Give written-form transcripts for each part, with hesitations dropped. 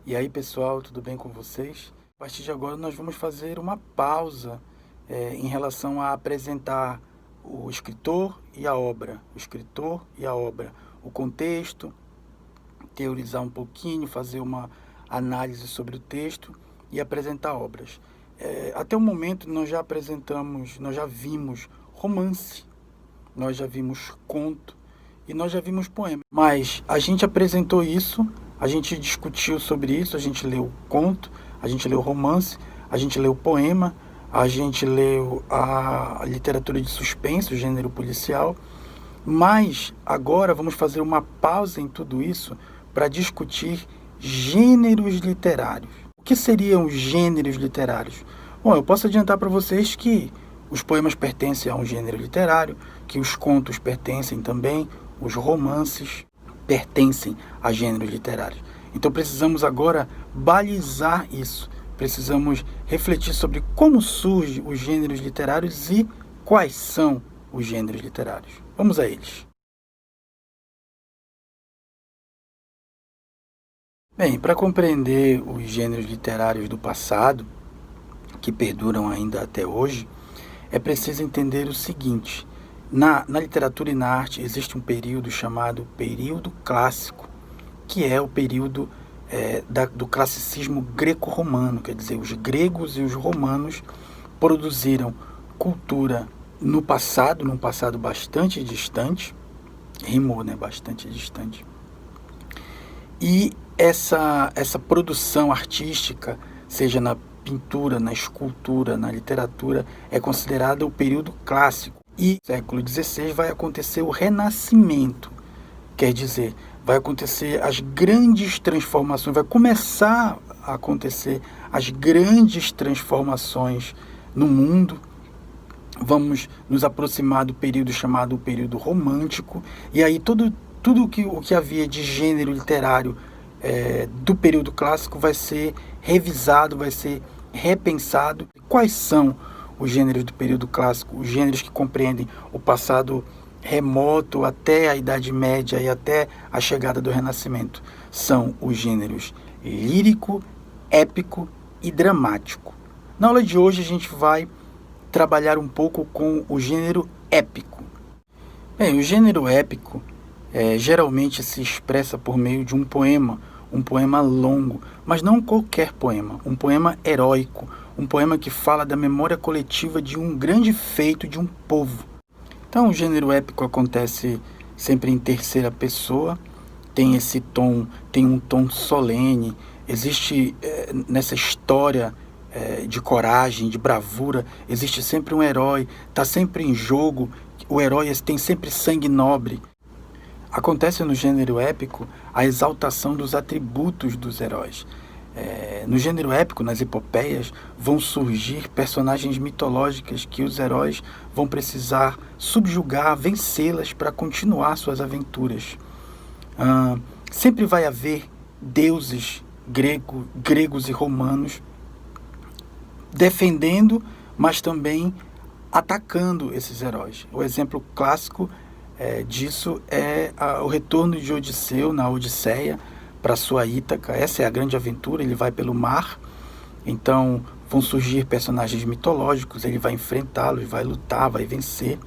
E aí, pessoal, tudo bem com vocês? A partir de agora, nós vamos fazer uma pausa em relação a apresentar o escritor e a obra, o contexto, teorizar um pouquinho, fazer uma análise sobre o texto e apresentar obras. Até o momento, nós já vimos romance, nós já vimos conto e nós já vimos poema. Mas a gente apresentou isso, a gente discutiu sobre isso, a gente leu conto, a gente leu romance, a gente leu poema, a gente leu a literatura de suspense, o gênero policial. Mas agora vamos fazer uma pausa em tudo isso para discutir gêneros literários. O que seriam gêneros literários? Bom, eu posso adiantar para vocês que os poemas pertencem a um gênero literário, que os contos pertencem também, os romances pertencem a gêneros literários. Então precisamos agora balizar isso. Precisamos refletir sobre como surgem os gêneros literários e quais são os gêneros literários. Vamos a eles. Bem, para compreender os gêneros literários do passado, que perduram ainda até hoje, é preciso entender o seguinte: na literatura e na arte existe um período chamado período clássico, que é o período do classicismo greco-romano, quer dizer, os gregos e os romanos produziram cultura no passado, num passado bastante distante, rimou, né, bastante distante, e essa produção artística, seja na pintura, na escultura, na literatura, é considerada o período clássico. E no século XVI vai acontecer o Renascimento, quer dizer, vai acontecer as grandes transformações, vai começar a acontecer as grandes transformações no mundo. Vamos nos aproximar do período chamado período romântico, e aí tudo o que havia de gênero literário do período clássico vai ser revisado, vai ser repensado. Quais são os gêneros do período clássico? Os gêneros que compreendem o passado remoto até a Idade Média e até a chegada do Renascimento. São os gêneros lírico, épico e dramático. Na aula de hoje a gente vai trabalhar um pouco com o gênero épico. Bem, o gênero épico geralmente se expressa por meio de um poema longo, mas não qualquer poema, um poema heróico, um poema que fala da memória coletiva de um grande feito de um povo. Então, o gênero épico acontece sempre em terceira pessoa, tem esse tom, tem um tom solene, existe nessa história de coragem, de bravura, existe sempre um herói, está sempre em jogo, o herói tem sempre sangue nobre. Acontece no gênero épico a exaltação dos atributos dos heróis. No gênero épico, nas epopeias, vão surgir personagens mitológicas que os heróis vão precisar subjugar, vencê-las para continuar suas aventuras. Sempre vai haver deuses gregos e romanos defendendo, mas também atacando esses heróis. O exemplo clássico disso é o retorno de Odisseu na Odisseia para sua Ítaca. Essa é a grande aventura, ele vai pelo mar, então vão surgir personagens mitológicos, ele vai enfrentá-los, vai lutar, vai vencer,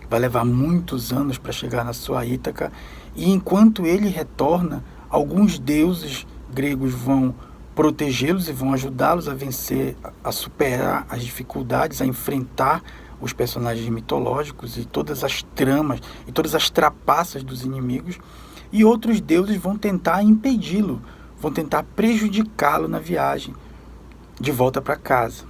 vai levar muitos anos para chegar na sua Ítaca, e enquanto ele retorna, alguns deuses gregos vão protegê-los e vão ajudá-los a vencer, a superar as dificuldades, a enfrentar os personagens mitológicos e todas as tramas e todas as trapaças dos inimigos, e outros deuses vão tentar impedi-lo, vão tentar prejudicá-lo na viagem de volta para casa.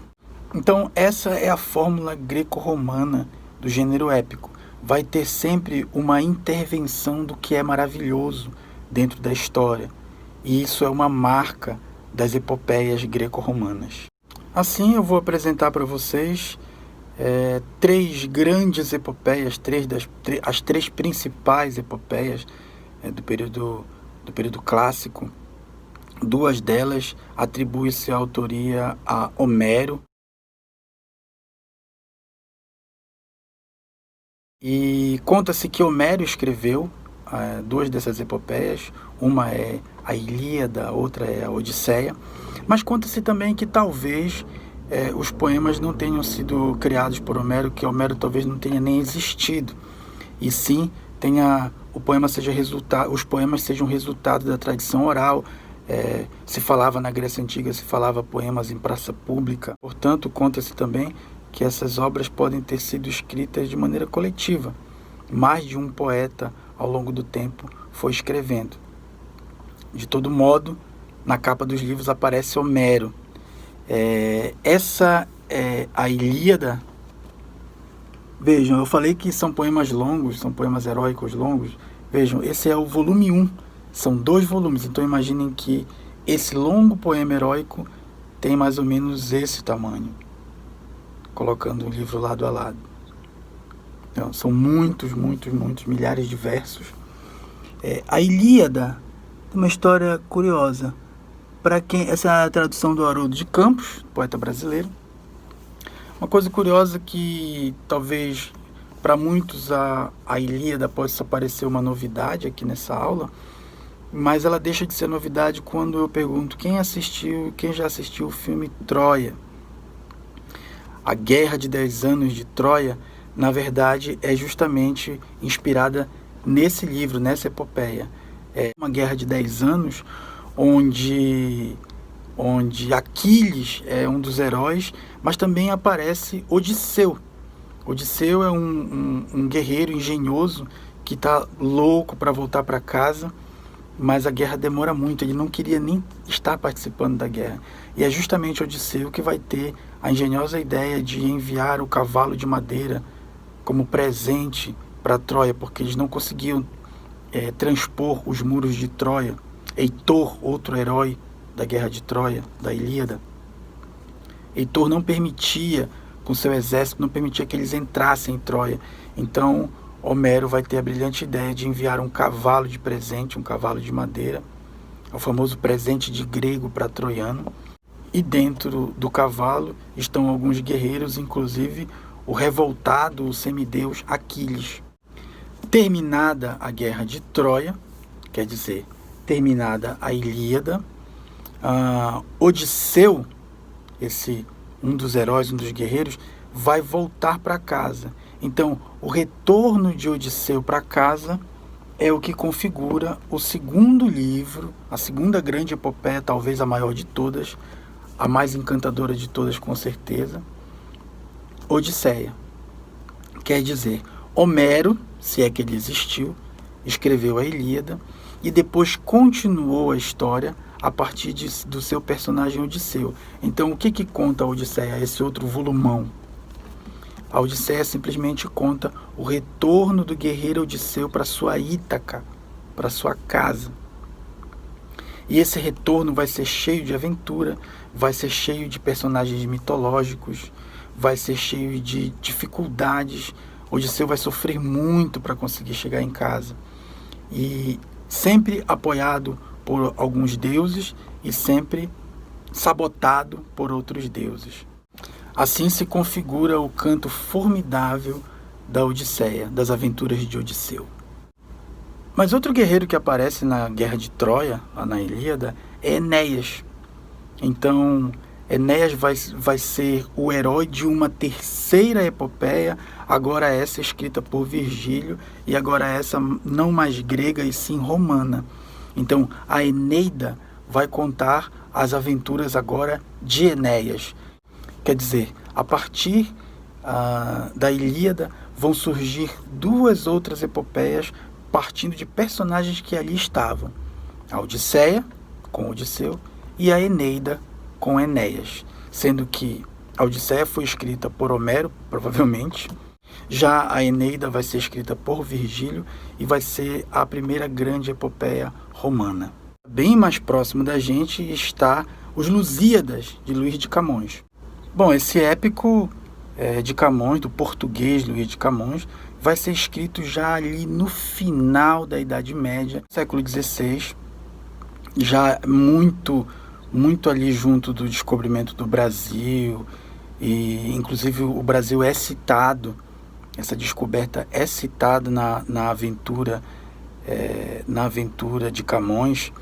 Então essa é a fórmula greco-romana do gênero épico. Vai ter sempre uma intervenção do que é maravilhoso dentro da história, e isso é uma marca das epopeias greco-romanas. Assim eu vou apresentar para vocês três grandes epopeias, as três principais epopeias do período clássico. Duas delas atribuem-se a autoria a Homero, e conta-se que Homero escreveu duas dessas epopeias, uma é a Ilíada, a outra é a Odisseia, mas conta-se também que talvez os poemas não tenham sido criados por Homero, que Homero talvez não tenha nem existido, e sim os poemas sejam resultado da tradição oral. Se falava na Grécia Antiga, se falava poemas em praça pública. Portanto, conta-se também que essas obras podem ter sido escritas de maneira coletiva. Mais de um poeta, ao longo do tempo, foi escrevendo. De todo modo, na capa dos livros aparece Homero. Essa é a Ilíada. Vejam, eu falei que são poemas longos, são poemas heróicos longos. Vejam, esse é o volume 1. São 2 volumes, então imaginem que esse longo poema heróico tem mais ou menos esse tamanho, colocando o livro lado a lado. Então, são muitos, milhares de versos. A Ilíada é uma história curiosa. Essa é a tradução do Haroldo de Campos, poeta brasileiro. Uma coisa curiosa que talvez para muitos a Ilíada possa parecer uma novidade aqui nessa aula, mas ela deixa de ser novidade quando eu pergunto quem já assistiu o filme Troia. A Guerra de 10 Anos de Troia, na verdade, é justamente inspirada nesse livro, nessa epopeia. É uma guerra de 10 anos onde Aquiles é um dos heróis, mas também aparece Odisseu. Odisseu é um guerreiro engenhoso que está louco para voltar para casa, mas a guerra demora muito, ele não queria nem estar participando da guerra. E é justamente Odisseu que vai ter a engenhosa ideia de enviar o cavalo de madeira como presente para Troia, porque eles não conseguiam transpor os muros de Troia. Heitor, outro herói da guerra de Troia, da Ilíada, Heitor não permitia, com seu exército, não permitia que eles entrassem em Troia. Então Homero vai ter a brilhante ideia de enviar um cavalo de presente, um cavalo de madeira, o famoso presente de grego para troiano. E dentro do cavalo estão alguns guerreiros, inclusive o revoltado, o semideus Aquiles. Terminada a guerra de Troia, quer dizer, terminada a Ilíada, Odisseu, um dos heróis, um dos guerreiros, vai voltar para casa. Então, o retorno de Odisseu para casa é o que configura o segundo livro, a segunda grande epopeia, talvez a maior de todas, a mais encantadora de todas, com certeza, Odisseia. Quer dizer, Homero, se é que ele existiu, escreveu a Ilíada e depois continuou a história a partir do seu personagem Odisseu. Então, o que conta a Odisseia, esse outro volumão? A Odisseia simplesmente conta o retorno do guerreiro Odisseu para sua Ítaca, para sua casa. E esse retorno vai ser cheio de aventura, vai ser cheio de personagens mitológicos, vai ser cheio de dificuldades. Odisseu vai sofrer muito para conseguir chegar em casa. E sempre apoiado por alguns deuses e sempre sabotado por outros deuses. Assim se configura o canto formidável da Odisseia, das aventuras de Odisseu. Mas outro guerreiro que aparece na Guerra de Troia, lá na Ilíada, é Enéas. Então, Enéas vai ser o herói de uma terceira epopeia, agora essa escrita por Virgílio, e agora essa não mais grega e sim romana. Então, a Eneida vai contar as aventuras agora de Enéas. Quer dizer, a partir da Ilíada vão surgir 2 outras epopeias partindo de personagens que ali estavam. A Odisseia, com Odisseu, e a Eneida, com Enéas. Sendo que a Odisseia foi escrita por Homero, provavelmente. Já a Eneida vai ser escrita por Virgílio e vai ser a primeira grande epopeia romana. Bem mais próximo da gente está os Lusíadas, de Luís de Camões. Bom, esse épico de Camões, do português Luís de Camões, vai ser escrito já ali no final da Idade Média, século XVI, já muito ali junto do descobrimento do Brasil, e inclusive o Brasil é citado, essa descoberta é citada na aventura na aventura de Camões.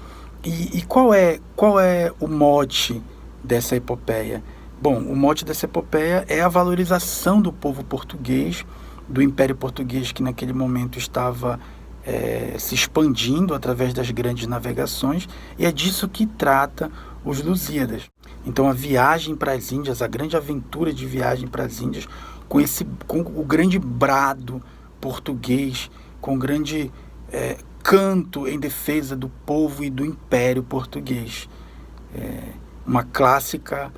E qual é o mote dessa epopeia? Bom, o mote dessa epopeia é a valorização do povo português, do Império Português, que naquele momento estava se expandindo através das grandes navegações, e é disso que trata os Lusíadas. Então a viagem para as Índias, a grande aventura de viagem para as Índias, com o grande brado português, com o grande canto em defesa do povo e do Império Português. Uma clássica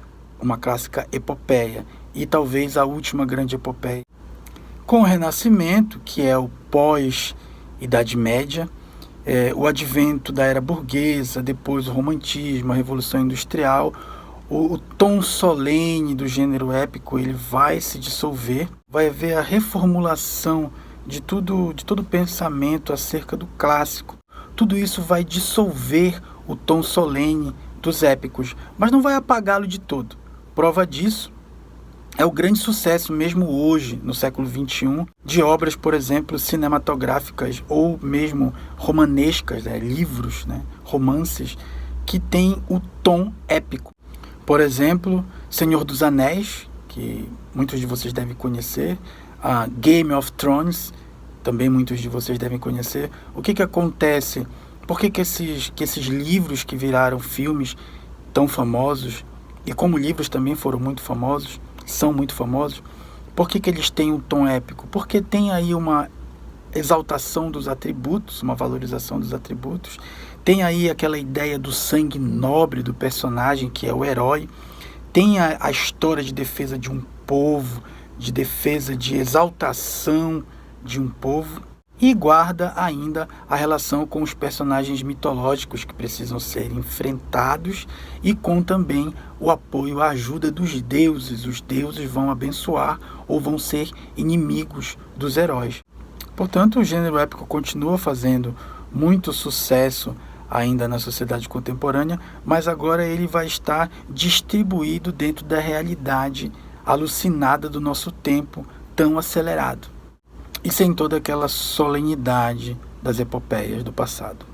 epopeia, e talvez a última grande epopeia. Com o Renascimento, que é o pós-Idade Média, o advento da era burguesa, depois o romantismo, a Revolução Industrial, o tom solene do gênero épico ele vai se dissolver, vai haver a reformulação de todo o pensamento acerca do clássico. Tudo isso vai dissolver o tom solene dos épicos, mas não vai apagá-lo de todo. Prova disso é o grande sucesso, mesmo hoje, no século XXI, de obras, por exemplo, cinematográficas ou mesmo romanescas, livros, romances, que têm o tom épico. Por exemplo, Senhor dos Anéis, que muitos de vocês devem conhecer, Game of Thrones, também muitos de vocês devem conhecer. O que acontece? Por que esses livros que viraram filmes tão famosos, e como livros também foram muito famosos, são muito famosos, por que eles têm um tom épico? Porque tem aí uma exaltação dos atributos, uma valorização dos atributos, tem aí aquela ideia do sangue nobre do personagem, que é o herói, tem a história de defesa de um povo, de defesa, de exaltação de um povo, e guarda ainda a relação com os personagens mitológicos que precisam ser enfrentados, e com também o apoio, a ajuda dos deuses. Os deuses vão abençoar ou vão ser inimigos dos heróis. Portanto, o gênero épico continua fazendo muito sucesso ainda na sociedade contemporânea, mas agora ele vai estar distribuído dentro da realidade alucinada do nosso tempo tão acelerado, e sem toda aquela solenidade das epopeias do passado.